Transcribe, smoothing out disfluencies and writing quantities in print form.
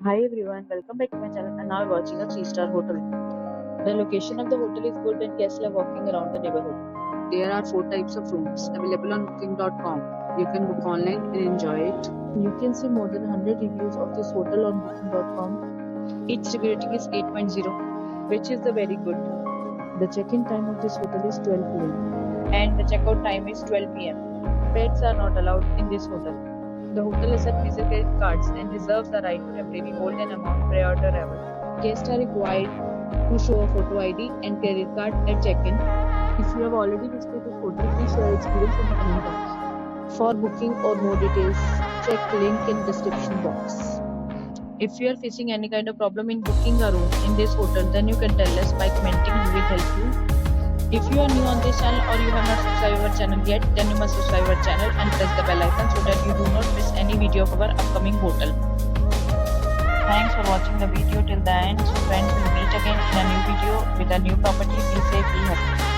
Hi everyone, welcome back to my channel and now we're watching a 3-star hotel. The location of the hotel is good and guests love walking around the neighborhood. There are 4 types of rooms available on booking.com. You can book online and enjoy it. You can see more than 100 reviews of this hotel on booking.com. Its rating is 8.0, which is the very good. The check-in time of this hotel is 12 p.m. and the checkout time is 12 p.m. Pets are not allowed in this hotel. The hotel accepts major credit cards and reserves the right to temporarily hold an amount prior to arrival. Guests are required to show a photo ID and credit card at check-in. If you have already visited this hotel, please share your experience in the comment box. For booking or more details, check link in description box. If you are facing any kind of problem in booking a room in this hotel, then you can tell us by commenting. We will help you. If you are new on this channel or you have not subscribed our channel yet, then you must subscribe our channel and press the bell icon so that you do not miss any video of our upcoming hotel. Thanks for watching the video till the end. So friends, will meet again in a new video with a new property. Be safe, be happy.